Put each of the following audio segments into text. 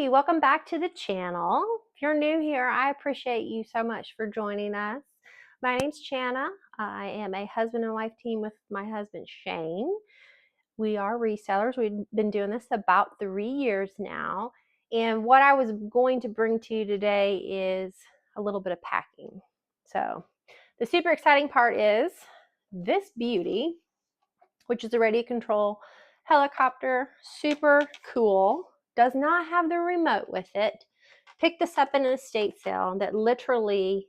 Hey, welcome back to the channel. If you're new here, I appreciate you so much for joining us. My name's Chana. I am a husband and wife team with my husband Shane. We are resellers. We've been doing this about 3 years now. And what I was going to bring to you today is a little bit of packing. So the super exciting part is this beauty, which is a radio control helicopter, super cool. Does not have the remote with it. Picked this up in an estate sale that literally,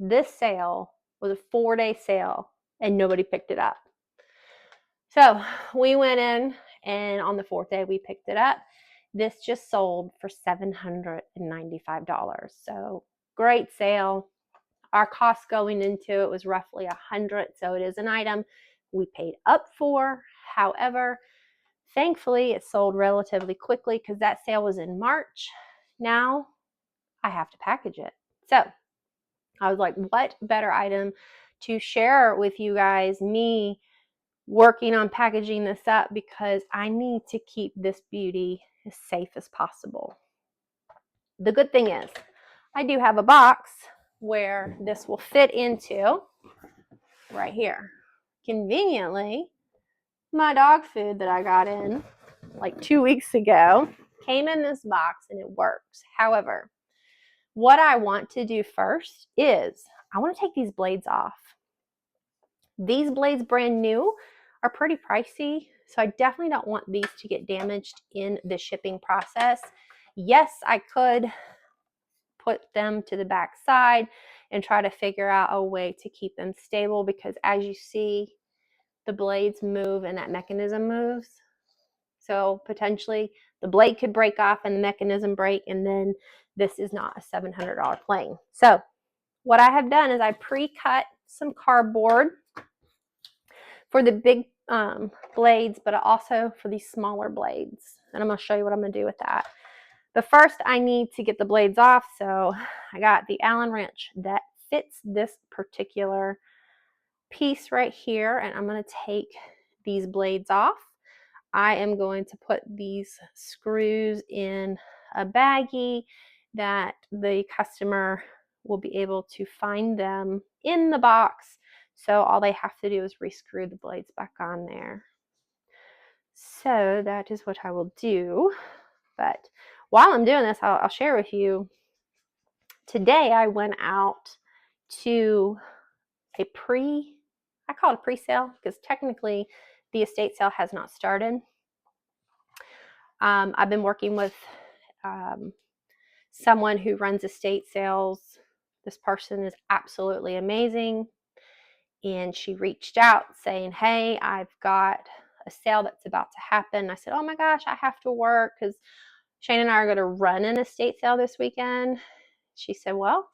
this sale was a 4-day sale and nobody picked it up. So we went in and on the 4th day we picked it up. This just sold for $795. So great sale. Our cost going into it was roughly $100. So it is an item we paid up for. However, thankfully, it sold relatively quickly because that sale was in March. Now I have to package it. So I was like, what better item to share with you guys, me working on packaging this up, because I need to keep this beauty as safe as possible. The good thing is I do have a box where this will fit into right here. Conveniently, my dog food that I got in like 2 weeks ago came in this box and it works. However, what I want to do first is I want to take these blades off. These blades, brand new, are pretty pricey, so I definitely don't want these to get damaged in the shipping process. Yes, I could put them to the back side and try to figure out a way to keep them stable, because as you see, the blades move and that mechanism moves. So potentially the blade could break off and the mechanism break, and then this is not a $700 plane. So what I have done is I pre-cut some cardboard for the big blades, but also for these smaller blades. And I'm going to show you what I'm going to do with that. But first I need to get the blades off. So I got the Allen wrench that fits this particular piece right here, and I'm going to take these blades off. I am going to put these screws in a baggie that the customer will be able to find them in the box. So all they have to do is rescrew the blades back on there. So that is what I will do. But while I'm doing this, I'll share with you. Today I went out to I call it a pre-sale because technically the estate sale has not started. I've been working with someone who runs estate sales. This person is absolutely amazing. And she reached out saying, hey, I've got a sale that's about to happen. I said, oh my gosh, I have to work because Shane and I are going to run an estate sale this weekend. She said, well,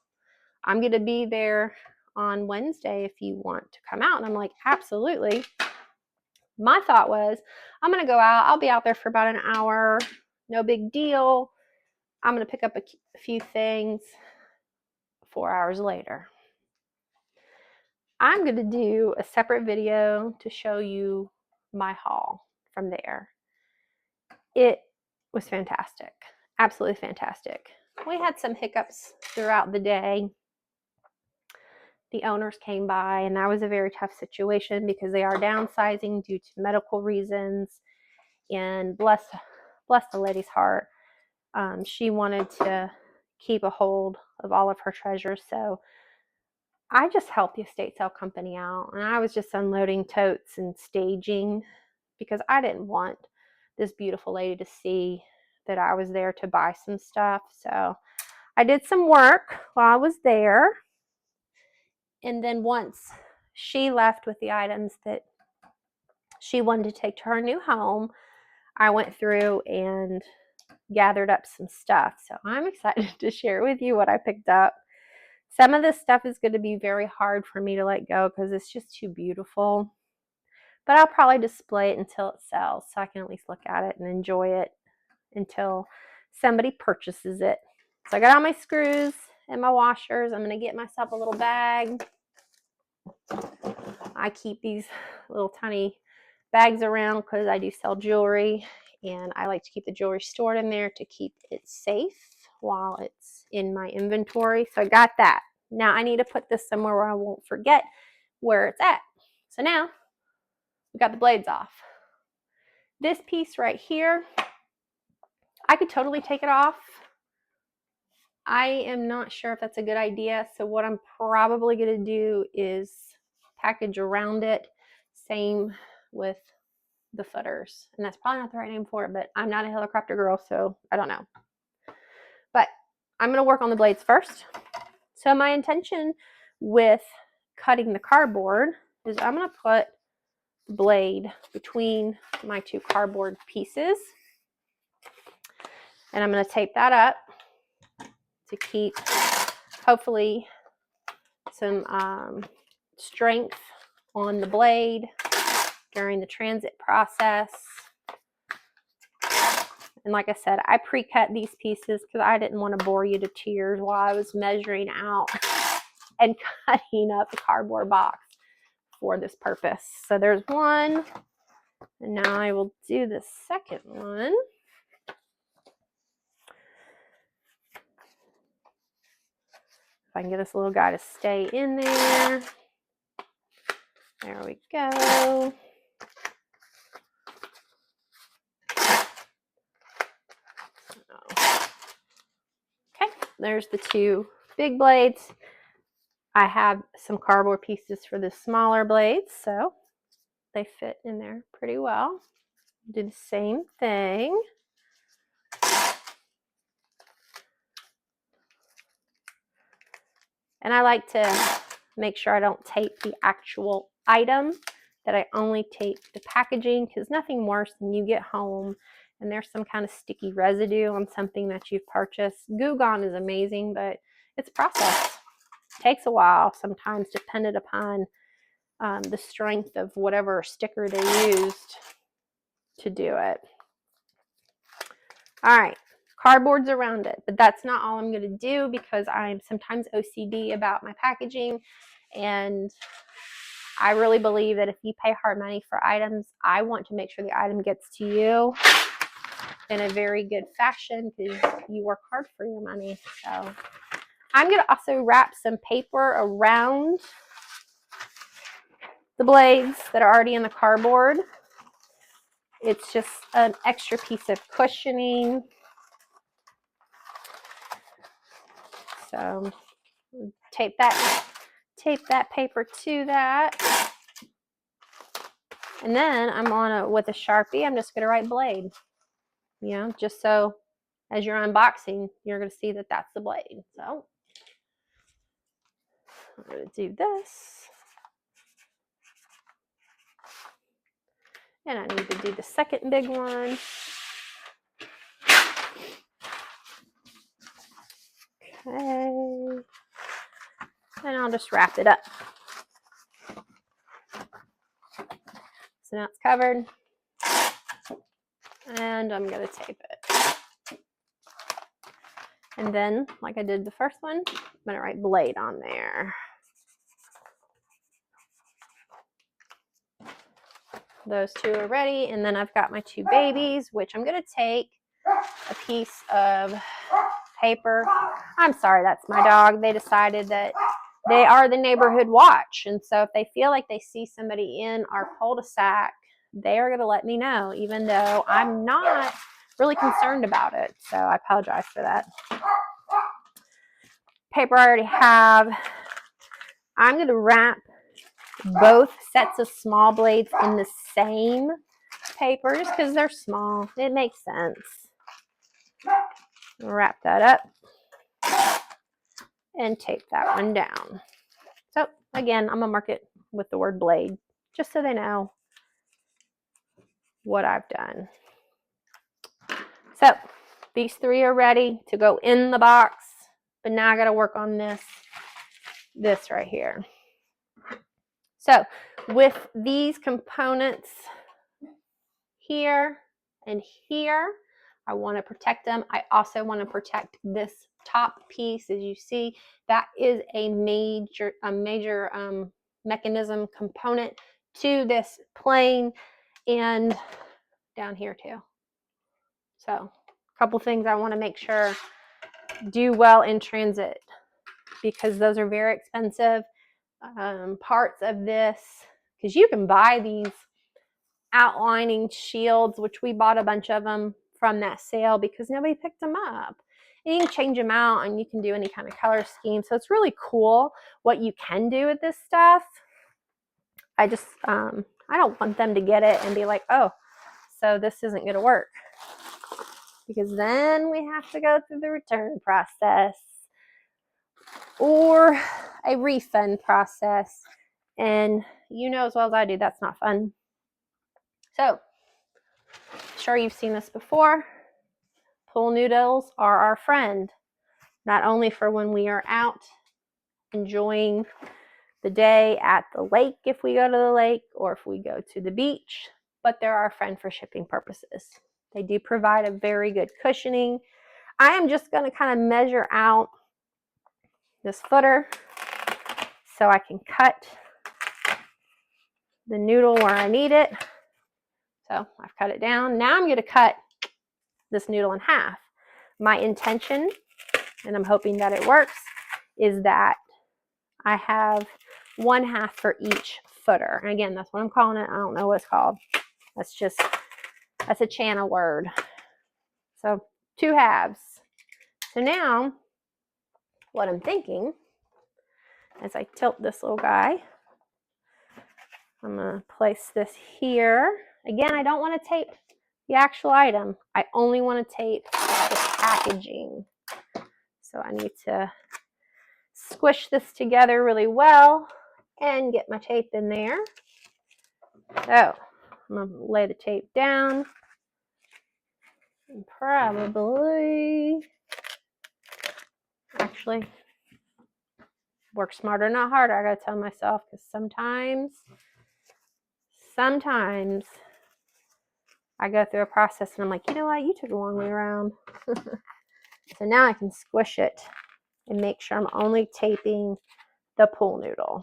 I'm going to be there on Wednesday if you want to come out. And I'm like, absolutely. My thought was, I'm going to go out. I'll be out there for about an hour. No big deal. I'm going to pick up a few things. 4 hours later, I'm going to do a separate video to show you my haul from there. It was fantastic. Absolutely fantastic. We had some hiccups throughout the day. The owners came by, and that was a very tough situation because they are downsizing due to medical reasons. And bless the lady's heart, she wanted to keep a hold of all of her treasures. So I just helped the estate sale company out, and I was just unloading totes and staging because I didn't want this beautiful lady to see that I was there to buy some stuff. So I did some work while I was there. And then once she left with the items that she wanted to take to her new home, I went through and gathered up some stuff. So I'm excited to share with you what I picked up. Some of this stuff is going to be very hard for me to let go because it's just too beautiful. But I'll probably display it until it sells so I can at least look at it and enjoy it until somebody purchases it. So I got all my screws and my washers. I'm going to get myself a little bag. I keep these little tiny bags around because I do sell jewelry, and I like to keep the jewelry stored in there to keep it safe while it's in my inventory. So I got that. Now I need to put this somewhere where I won't forget where it's at. So now we got the blades off. This piece right here, I could totally take it off. I am not sure if that's a good idea. So what I'm probably going to do is package around it. Same with the footers. And that's probably not the right name for it, but I'm not a helicopter girl, so I don't know. But I'm going to work on the blades first. So my intention with cutting the cardboard is I'm going to put the blade between my two cardboard pieces. And I'm going to tape that up to keep, hopefully, some strength on the blade during the transit process. And like I said, I pre-cut these pieces because I didn't want to bore you to tears while I was measuring out and cutting up a cardboard box for this purpose. So there's one, and now I will do the second one. If I can get this little guy to stay in there. There we go. Okay, there's the two big blades. I have some cardboard pieces for the smaller blades, so they fit in there pretty well. Do the same thing. And I like to make sure I don't tape the actual item, that I only tape the packaging, because nothing worse than you get home and there's some kind of sticky residue on something that you've purchased. Goo Gone is amazing, but it's a process. It takes a while sometimes, dependent upon the strength of whatever sticker they used to do it. All right, cardboard's around it, but that's not all I'm going to do, because I'm sometimes OCD about my packaging, and I really believe that if you pay hard money for items, I want to make sure the item gets to you in a very good fashion, because you work hard for your money. So I'm going to also wrap some paper around the blades that are already in the cardboard. It's just an extra piece of cushioning. So tape that paper to that. And then I'm on with a Sharpie, I'm just going to write blade. You know, just so as you're unboxing, you're going to see that that's the blade. So I'm going to do this. And I need to do the second big one. Okay. And I'll just wrap it up. So now it's covered. And I'm going to tape it. And then, like I did the first one, I'm going to write blade on there. Those two are ready. And then I've got my two babies, which I'm going to take a piece of paper. I'm sorry, that's my dog. They decided that they are the neighborhood watch. And so if they feel like they see somebody in our cul-de-sac, they are going to let me know, even though I'm not really concerned about it. So I apologize for that. Paper I already have. I'm going to wrap both sets of small blades in the same paper just because they're small. It makes sense. Wrap that up and tape that one down. So again, I'm going to mark it with the word blade just so they know what I've done. So these three are ready to go in the box, but now I got to work on this right here. So with these components here and here, I want to protect them. I also want to protect this top piece. As you see, that is a major mechanism component to this plane, and down here too. So a couple things I want to make sure do well in transit, because those are very expensive parts of this, because you can buy these outlining shields, which we bought a bunch of them from that sale because nobody picked them up. And you can change them out and you can do any kind of color scheme. So it's really cool what you can do with this stuff. I just, I don't want them to get it and be like, oh, so this isn't going to work. Because then we have to go through the return process or a refund process. And you know as well as I do, that's not fun. So, sure you've seen this before. Pool noodles are our friend, not only for when we are out enjoying the day at the lake if we go to the lake or if we go to the beach, but they're our friend for shipping purposes. They do provide a very good cushioning. I am just going to kind of measure out this footer so I can cut the noodle where I need it. So I've cut it down. Now I'm going to cut this noodle in half. My intention, and I'm hoping that it works, is that I have 1/2 for each footer. And again, that's what I'm calling it. I don't know what it's called. That's a Chana word. So 2 halves. So now what I'm thinking as I tilt this little guy, I'm going to place this here. Again, I don't want to tape the actual item. I only want to tape the packaging. So I need to squish this together really well and get my tape in there. So I'm going to lay the tape down and probably, actually, work smarter, not harder, I got to tell myself, because sometimes I go through a process and I'm like, you know what, you took a long way around. So now I can squish it and make sure I'm only taping the pool noodle.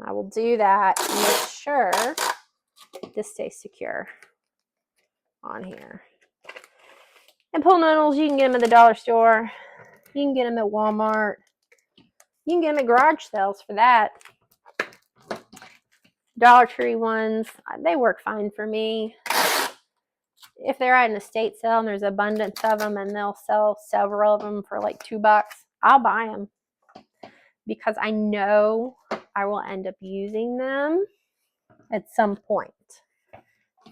I will do that and make sure this stays secure on here. And pool noodles, you can get them at the dollar store. You can get them at Walmart. You can get them at garage sales for that. Dollar Tree ones, they work fine for me. If they're at an estate sale and there's abundance of them and they'll sell several of them for like $2, I'll buy them because I know I will end up using them at some point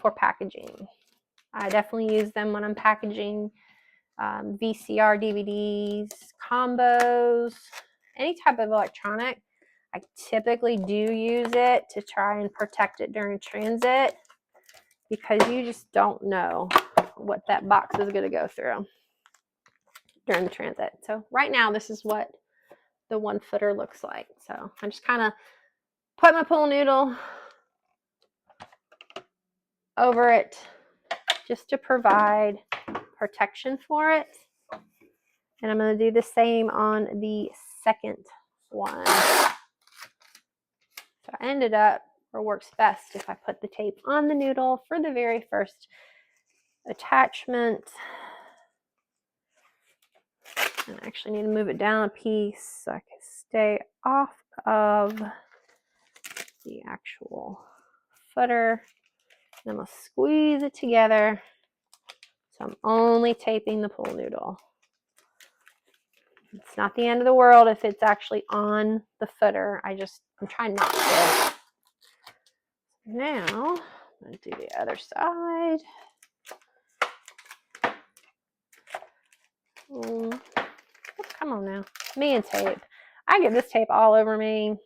for packaging. I definitely use them when I'm packaging VCR DVDs, combos, any type of electronic. I typically do use it to try and protect it during transit because you just don't know what that box is going to go through during the transit. So right now, this is what the 1 footer looks like. So I just kind of put my pool noodle over it just to provide protection for it. And I'm going to do the same on the second one. So I ended up, or works best if I put the tape on the noodle for the very first attachment. And I actually need to move it down a piece so I can stay off of the actual footer. And I'm going to squeeze it together. So I'm only taping the pool noodle. It's not the end of the world if it's actually on the footer. I'm trying not to. Now, I'm going to do the other side. Come on now. Me and tape. I get this tape all over me.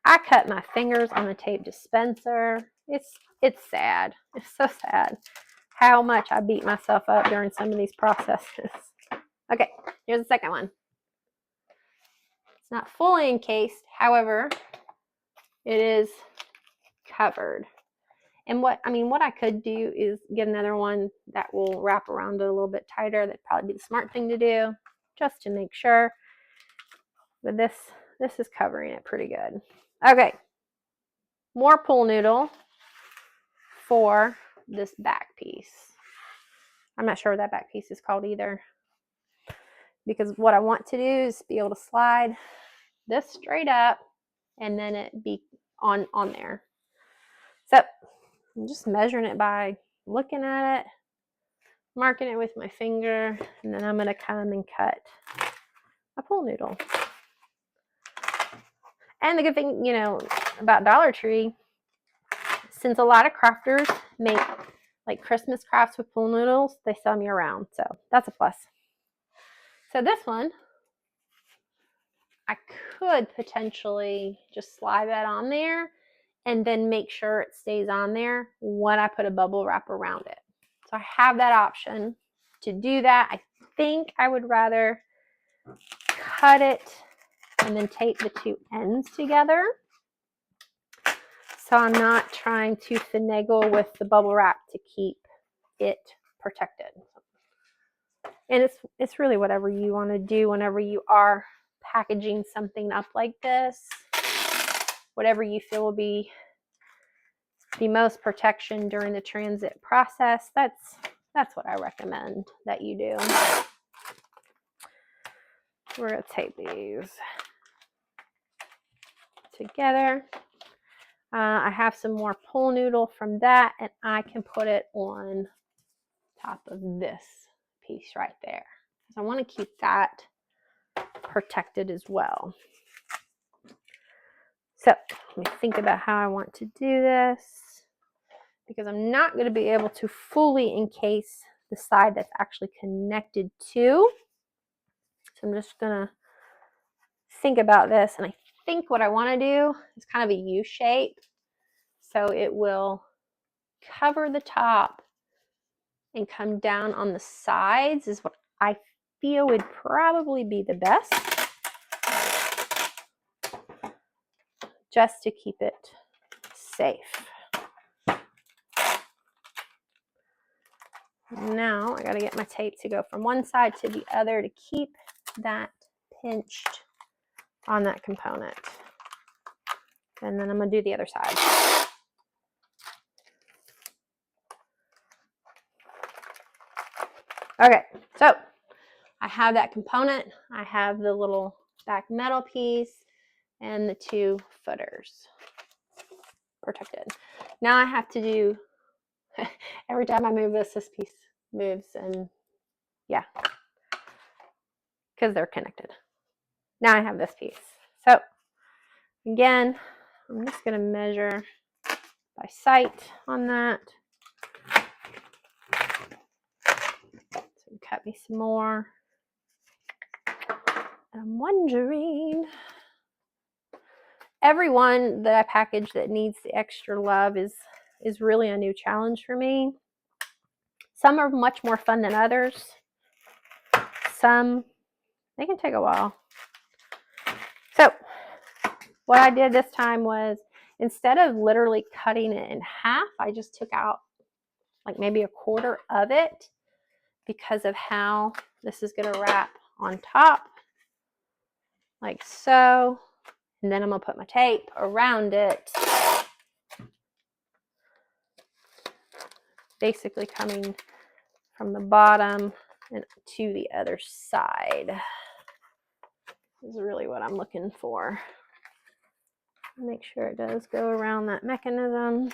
I cut my fingers on the tape dispenser. It's sad. It's so sad how much I beat myself up during some of these processes. Okay, here's the second one. It's not fully encased, however, it is covered. And what I could do is get another one that will wrap around it a little bit tighter. That'd probably be the smart thing to do, just to make sure. But this is covering it pretty good. Okay, more pool noodle for this back piece. I'm not sure what that back piece is called either, because what I want to do is be able to slide this straight up and then it be on there. So I'm just measuring it by looking at it, marking it with my finger, and then I'm going to come and cut a pool noodle. And the good thing, about Dollar Tree, since a lot of crafters make like Christmas crafts with pool noodles, they sell me around. So that's a plus. So this one, I could potentially just slide that on there and then make sure it stays on there when I put a bubble wrap around it. So I have that option to do that. I think I would rather cut it and then tape the two ends together, so I'm not trying to finagle with the bubble wrap to keep it protected. And it's really whatever you want to do whenever you are packaging something up like this. Whatever you feel will be the most protection during the transit process, that's what I recommend that you do. We're going to tape these together. I have some more pool noodle from that, and I can put it on top of this piece right there. So I want to keep that protected as well. So let me think about how I want to do this, because I'm not going to be able to fully encase the side that's actually connected to. So I'm just going to think about this, and I think what I want to do is kind of a U shape, so it will cover the top and come down on the sides is what I feel would probably be the best, just to keep it safe. Now I got to get my tape to go from one side to the other to keep that pinched on that component. And then I'm going to do the other side. Okay, so I have that component. I have the little back metal piece and the two footers protected. Now I have to do, every time I move this piece moves, and yeah, because they're connected. Now I have this piece. So again, I'm just going to measure by sight on that. So cut me some more. And I'm wondering, everyone that I package that needs the extra love is really a new challenge for me. Some are much more fun than others. Some, they can take a while. So what I did this time was, instead of literally cutting it in half, I just took out like maybe a quarter of it, because of how this is going to wrap on top, like so. And then I'm going to put my tape around it, basically coming from the bottom and to the other side. This is really what I'm looking for. Make sure it does go around that mechanism.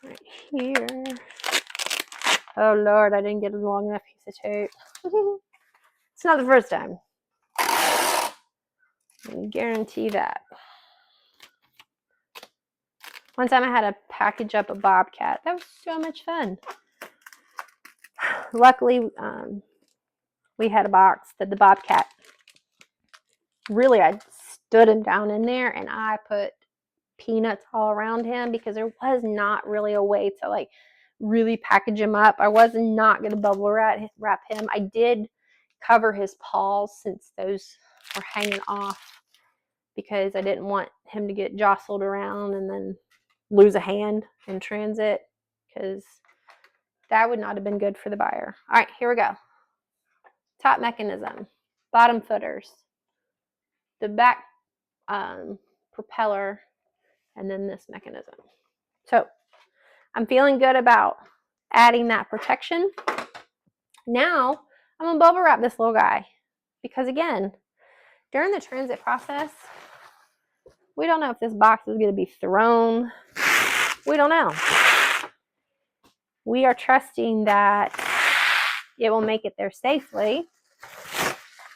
Right here. Oh Lord, I didn't get a long enough piece of tape. It's not the first time. I can guarantee that. One time I had to package up a bobcat. That was so much fun. Luckily, we had a box that the bobcat, really, I stood him down in there and I put peanuts all around him, because there was not really a way to like really package him up. I was not going to bubble wrap him. I did cover his paws, since those were hanging off, because I didn't want him to get jostled around and then lose a hand in transit, because that would not have been good for the buyer. All right, here we go. Top mechanism, bottom footers, the back propeller and then this mechanism. So I'm feeling good about adding that protection. Now I'm gonna bubble wrap this little guy because again, during the transit process, we don't know if this box is gonna be thrown. We don't know. We are trusting that it will make it there safely.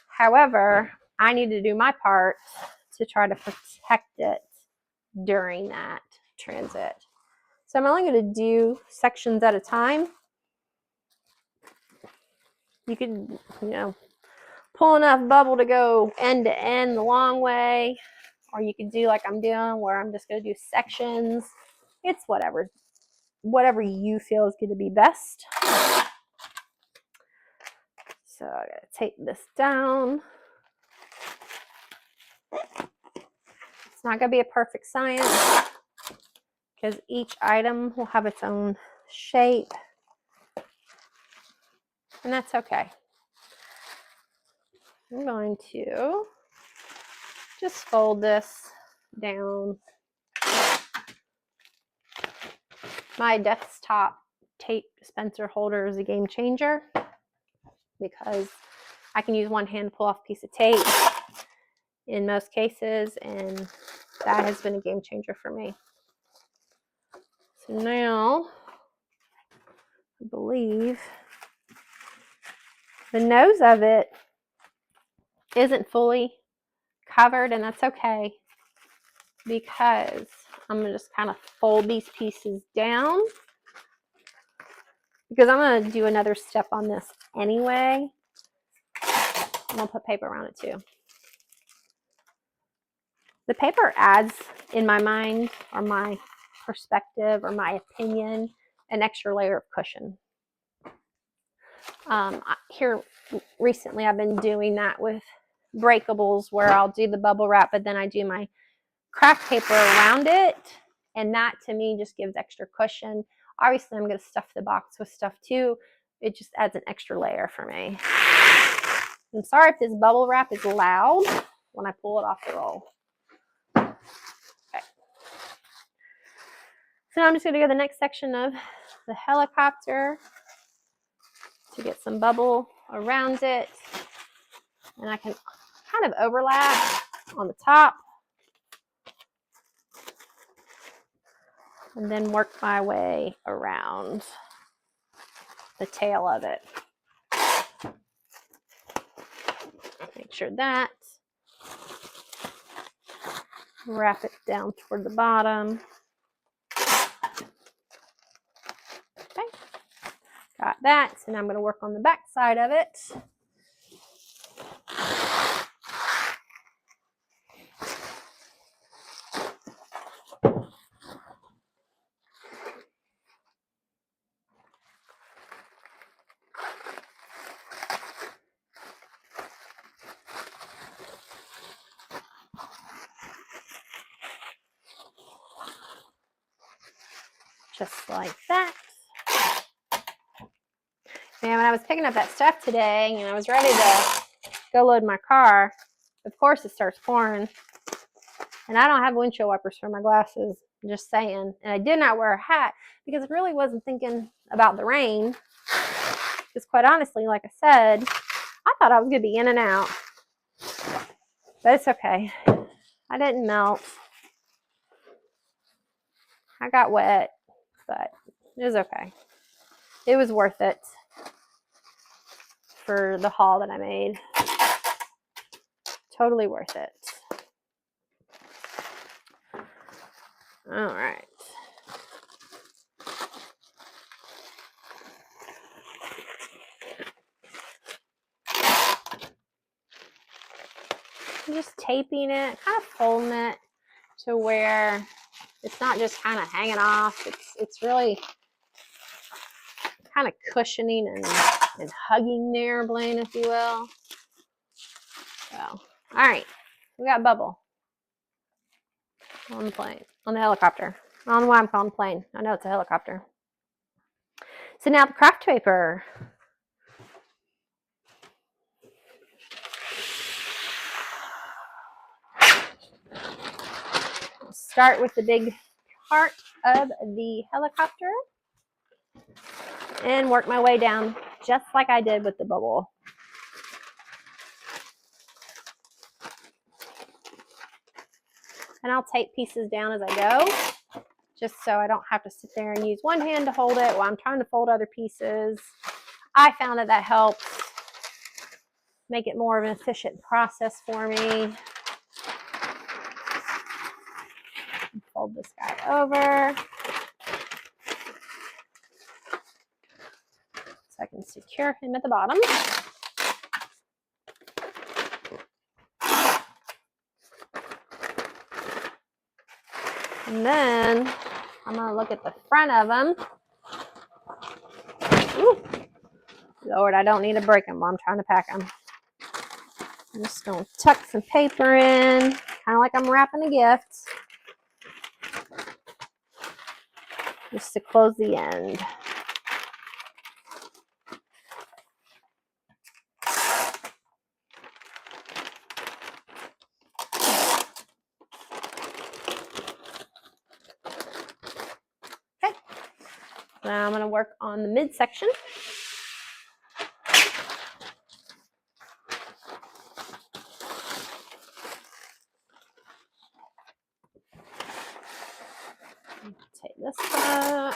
However, I need to do my part to try to protect it during that transit. So I'm only going to do sections at a time. You can, pull enough bubble to go end to end the long way, or you can do like I'm doing where I'm just going to do sections. It's whatever you feel is going to be best. So I got to take this down. It's not going to be a perfect science because each item will have its own shape, and that's okay. I'm going to just fold this down. My desktop tape dispenser holder is a game changer because I can use one hand to pull off a piece of tape in most cases, and that has been a game changer for me. So now, I believe the nose of it isn't fully covered, and that's okay because I'm going to just kind of fold these pieces down because I'm going to do another step on this anyway. I'm going to put paper around it too. The paper adds, in my mind, or my perspective, or my opinion, an extra layer of cushion. Here recently, I've been doing that with breakables where I'll do the bubble wrap, but then I do my craft paper around it, and that to me just gives extra cushion. Obviously, I'm going to stuff the box with stuff too. It just adds an extra layer for me. I'm sorry if this bubble wrap is loud when I pull it off the roll. Okay. So now I'm just going to go to the next section of the helicopter to get some bubble around it. And I can kind of overlap on the top and then work my way around the tail of it. Make sure that. Wrap it down toward the bottom. Okay, got that. So now I'm going to work on the back side of it. Just like that. And when I was picking up that stuff today, and I was ready to go load my car, of course it starts pouring. And I don't have windshield wipers for my glasses, just saying. And I did not wear a hat because I really wasn't thinking about the rain. Because quite honestly, like I said, I thought I was going to be in and out. But it's okay. I didn't melt. I got wet, but it was okay. It was worth it for the haul that I made. Totally worth it. All right. I'm just taping it, kind of folding it to where it's not just kind of hanging off. It's really kind of cushioning and hugging there, Blaine, if you will. So, all right, we got bubble on the plane, on the helicopter. I don't know why I'm calling plane. I know it's a helicopter. So now the craft paper. start with the big part of the helicopter and work my way down just like I did with the bubble. And I'll tape pieces down as I go, just so I don't have to sit there and use one hand to hold it while I'm trying to fold other pieces. I found that helps make it more of an efficient process for me. Fold this guy over so I can secure him at the bottom. And then I'm going to look at the front of them. Ooh. Lord, I don't need to break them while I'm trying to pack them. I'm just going to tuck some paper in, kind of like I'm wrapping a gift, just to close the end. Okay, now I'm going to work on the midsection. Take this up.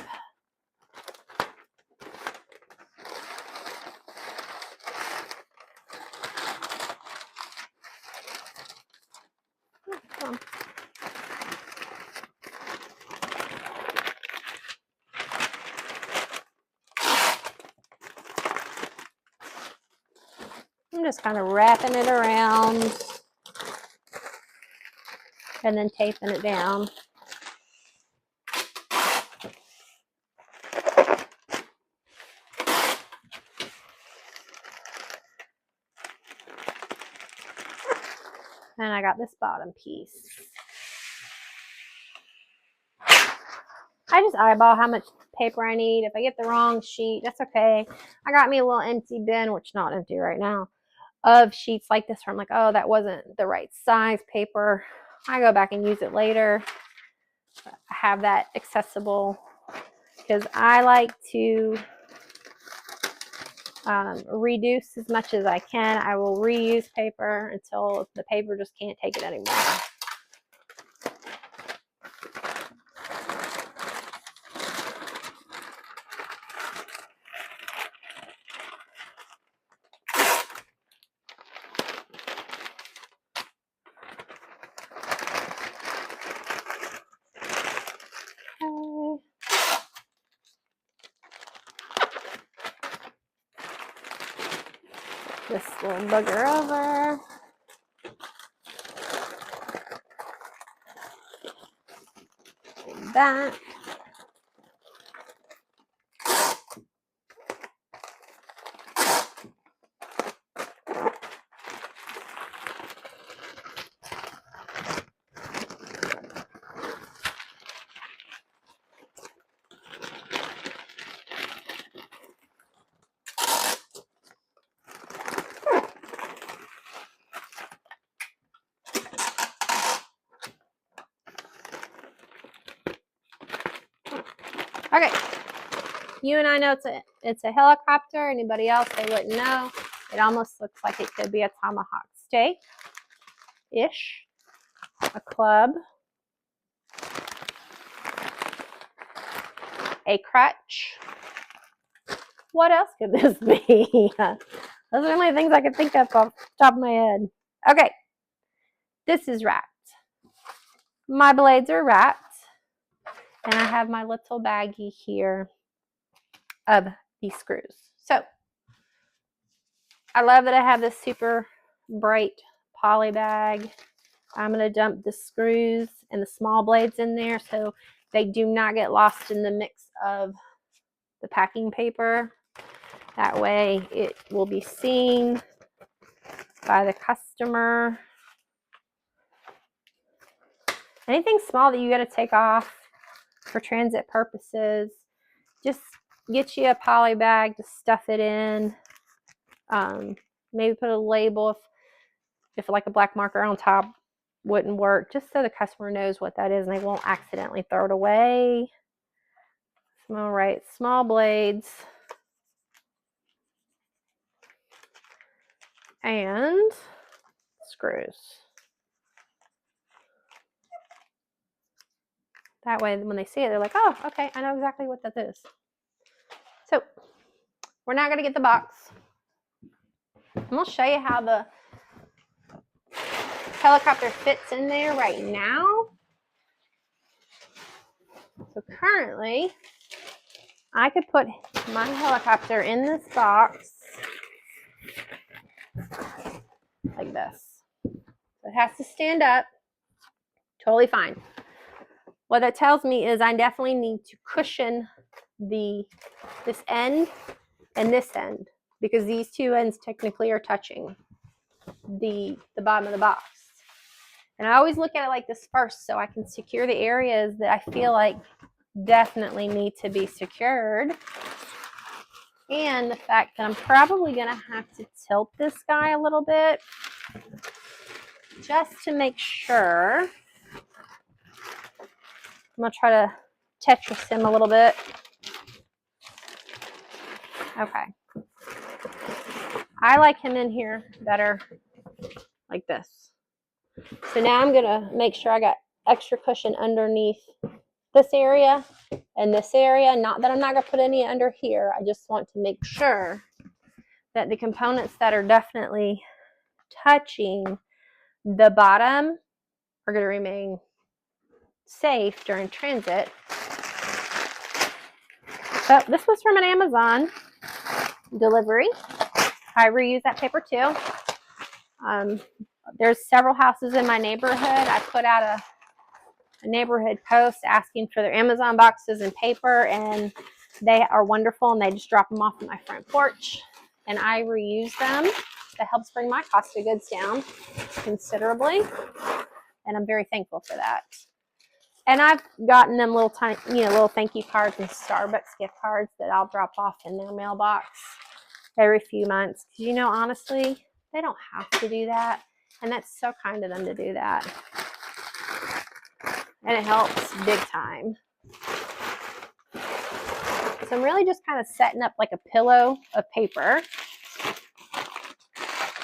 Oh, I'm just kind of wrapping it around and then taping it down. And I got this bottom piece. I just eyeball how much paper I need. If I get the wrong sheet, that's okay. I got me a little empty bin, which is not empty right now, of sheets like this where I'm like, oh, that wasn't the right size paper. I go back and use it later. I have that accessible because I like to reduce as much as I can. I will reuse paper until the paper just can't take it anymore. This little bugger over. That. Okay, you and I know it's a helicopter. Anybody else, they wouldn't know. It almost looks like it could be a tomahawk steak-ish, a club, a crutch. What else could this be? Those are the only things I can think of off the top of my head. Okay, this is wrapped. My blades are wrapped. And I have my little baggie here of these screws. So I love that I have this super bright poly bag. I'm going to dump the screws and the small blades in there so they do not get lost in the mix of the packing paper. That way it will be seen by the customer. Anything small that you got to take off for transit purposes, just get you a poly bag to stuff it in. Maybe put a label if like a black marker on top wouldn't work, just so the customer knows what that is and they won't accidentally throw it away. All right, small blades and screws. That way, when they see it, they're like, oh, okay, I know exactly what that is. So we're not going to get the box. I'm going to show you how the helicopter fits in there right now. So currently, I could put my helicopter in this box like this. So it has to stand up. Totally fine. What that tells me is I definitely need to cushion this end and this end, because these two ends technically are touching the bottom of the box. And I always look at it like this first, so I can secure the areas that I feel like definitely need to be secured. And the fact that I'm probably going to have to tilt this guy a little bit just to make sure. I'm going to try to Tetris him a little bit. Okay. I like him in here better like this. So now I'm going to make sure I got extra cushion underneath this area and this area. Not that I'm not going to put any under here. I just want to make sure that the components that are definitely touching the bottom are going to remain safe during transit. So this was from an Amazon delivery. I reuse that paper too. There's several houses in my neighborhood. I put out a neighborhood post asking for their Amazon boxes and paper, and they are wonderful, and they just drop them off on my front porch, and I reuse them. That helps bring my cost of goods down considerably, and I'm very thankful for that. And I've gotten them little tiny, little thank you cards and Starbucks gift cards that I'll drop off in their mailbox every few months. Because, honestly, they don't have to do that. And that's so kind of them to do that. And it helps big time. So I'm really just kind of setting up like a pillow of paper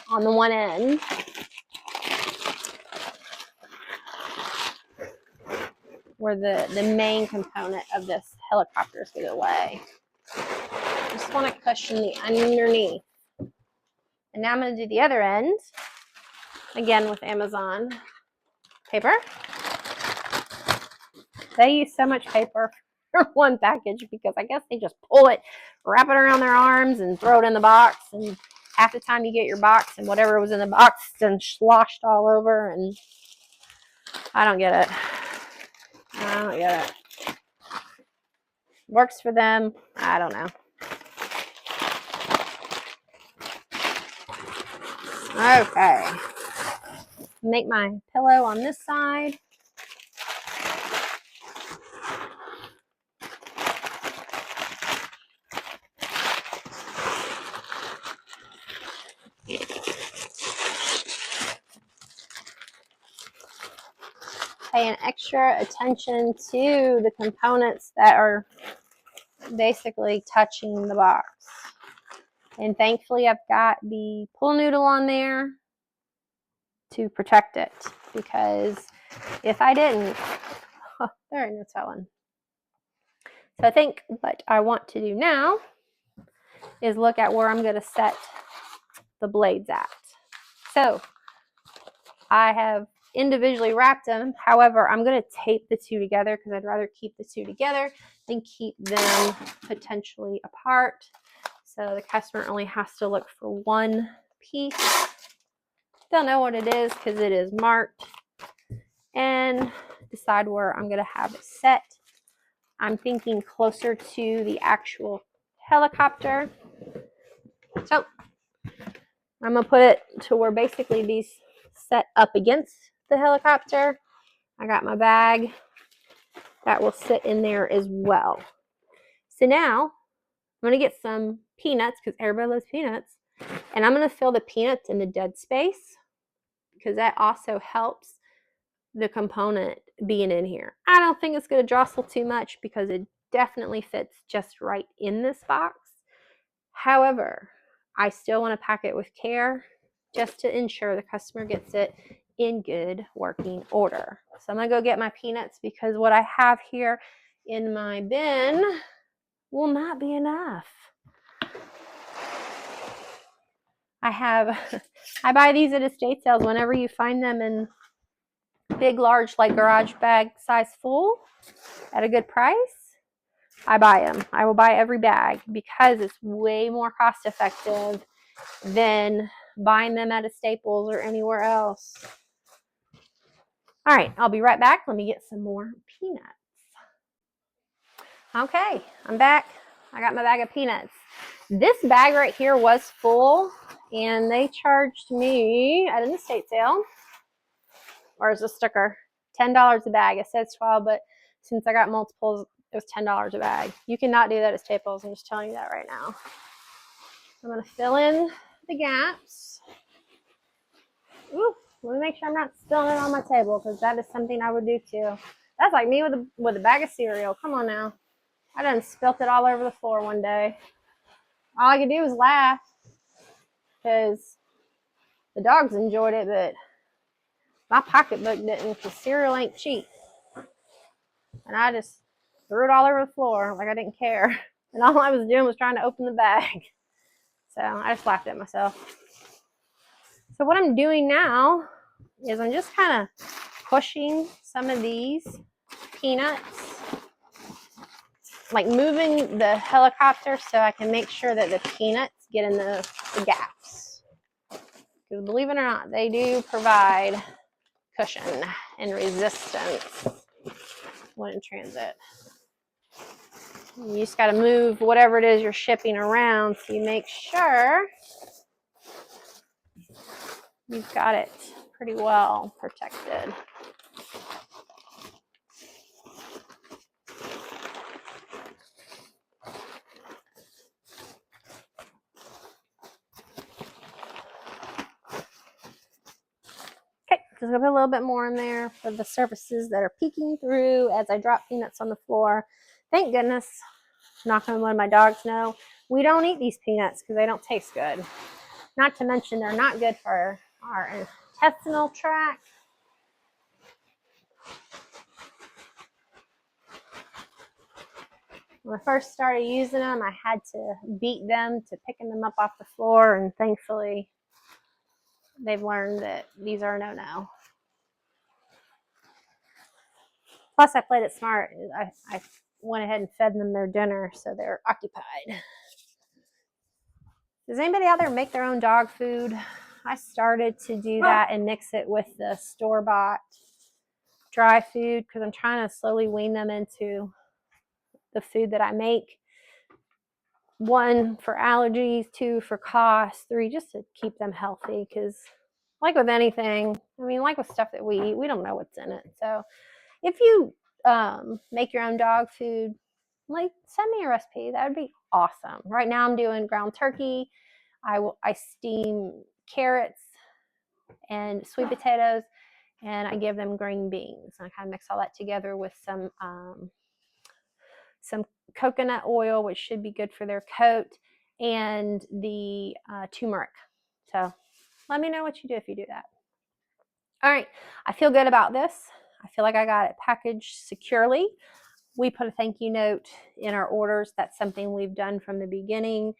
on the one end. Where the main component of this helicopter is going to lay. Just want to cushion the underneath. And now I'm going to do the other end, again with Amazon paper. They use so much paper for one package because I guess they just pull it, wrap it around their arms, and throw it in the box. And half the time you get your box and whatever was in the box then sloshed all over, and I don't get it. I don't get it. Works for them. I don't know. Okay. Make my pillow on this side. Paying extra attention to the components that are basically touching the box. And thankfully I've got the pool noodle on there to protect it, because if I didn't, there ain't no telling. So I think what I want to do now is look at where I'm going to set the blades at. So I have individually wrapped them. However, I'm going to tape the two together because I'd rather keep the two together than keep them potentially apart. So the customer only has to look for one piece. They'll know what it is because it is marked, and decide where I'm going to have it set. I'm thinking closer to the actual helicopter. So I'm going to put it to where basically these set up against the helicopter. I got my bag that will sit in there as well. So now I'm going to get some peanuts, because everybody loves peanuts, and I'm going to fill the peanuts in the dead space, because that also helps the component being in here. I don't think it's going to jostle too much because it definitely fits just right in this box. However, I still want to pack it with care just to ensure the customer gets it in good working order. So I'm going to go get my peanuts because what I have here in my bin will not be enough. I buy these at estate sales whenever you find them in big, large, like garage bag size full at a good price. I buy them. I will buy every bag because it's way more cost effective than buying them at a Staples or anywhere else. All right, I'll be right back. Let me get some more peanuts. Okay, I'm back. I got my bag of peanuts. This bag right here was full, and they charged me at an estate sale, or as a sticker, $10 a bag. It says 12, but since I got multiples, it was $10 a bag. You cannot do that at Staples. I'm just telling you that right now. I'm going to fill in the gaps. Ooh, let me make sure I'm not spilling it on my table because that is something I would do too. That's like me with a bag of cereal. Come on now. I done spilt it all over the floor one day. All I could do was laugh because the dogs enjoyed it, but my pocketbook didn't because cereal ain't cheap. And I just threw it all over the floor like I didn't care. And all I was doing was trying to open the bag. So I just laughed at myself. So what I'm doing now is I'm just kind of pushing some of these peanuts, like moving the helicopter so I can make sure that the peanuts get in the gaps. Because believe it or not, they do provide cushion and resistance when in transit. You just got to move whatever it is you're shipping around so you make sure you've got it pretty well protected. Okay, just gonna put a little bit more in there for the surfaces that are peeking through as I drop peanuts on the floor. Thank goodness, knock on wood, my dogs know we don't eat these peanuts because they don't taste good. Not to mention they're not good for our intestinal tract. When I first started using them, I had to beat them to picking them up off the floor, and thankfully they've learned that these are a no-no. Plus, I played it smart. I went ahead and fed them their dinner, so they're occupied. Does anybody out there make their own dog food? I started to do that and mix it with the store-bought dry food because I'm trying to slowly wean them into the food that I make. 1, for allergies, 2, for cost, 3, just to keep them healthy. Because like with anything, I mean, like with stuff that we eat, we don't know what's in it. So if you make your own dog food, like send me a recipe. That would be awesome. Right now I'm doing ground turkey. I steam carrots and sweet potatoes, and I give them green beans. And I kind of mix all that together with some coconut oil, which should be good for their coat, and the turmeric. So let me know what you do if you do that. All right, I feel good about this. I feel like I got it packaged securely. We put a thank you note in our orders. That's something we've done from the beginning.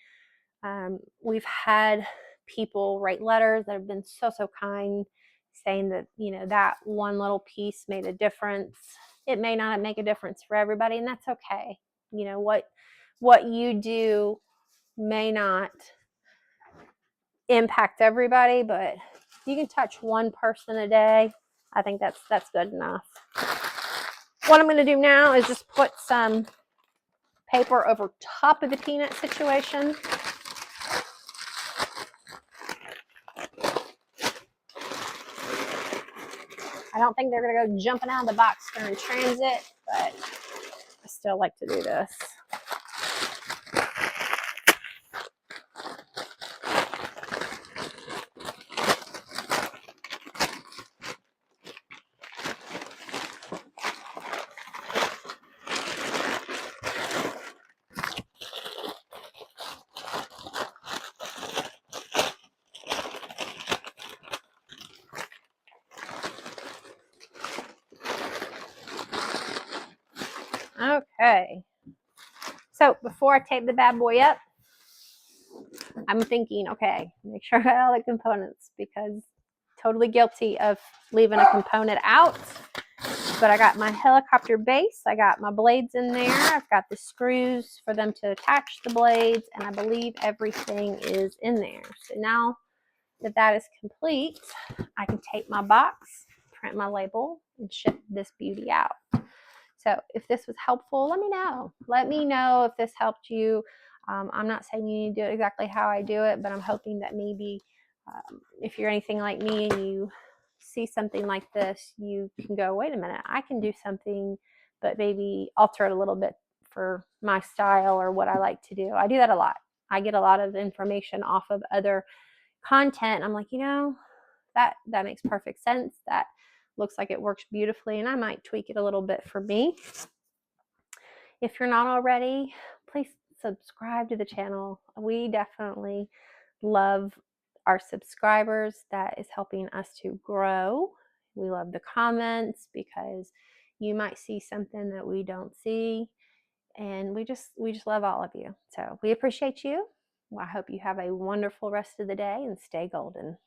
We've had people write letters that have been so kind, saying that, you know, that one little piece made a difference. It may not make a difference for everybody, and that's okay. You know, what you do may not impact everybody, but if you can touch one person a day, I think that's good enough. What I'm going to do now is just put some paper over top of the peanut situation. I don't think they're going to go jumping out of the box during transit, but I still like to do this. Okay. So before I tape the bad boy up, I'm thinking, okay, make sure I got all the components because totally guilty of leaving a component out. But I got my helicopter base. I got my blades in there. I've got the screws for them to attach the blades, and I believe everything is in there. So now that that is complete, I can tape my box, print my label, and ship this beauty out. So if this was helpful, let me know. Let me know if this helped you. I'm not saying you need to do it exactly how I do it, but I'm hoping that maybe if you're anything like me and you see something like this, you can go, wait a minute, I can do something, but maybe alter it a little bit for my style or what I like to do. I do that a lot. I get a lot of information off of other content. I'm like, that makes perfect sense. That looks like it works beautifully, and I might tweak it a little bit for me. If you're not already, please subscribe to the channel. We definitely love our subscribers. That is helping us to grow. We love the comments because you might see something that we don't see, and we just love all of you. So we appreciate you. Well, I hope you have a wonderful rest of the day and stay golden.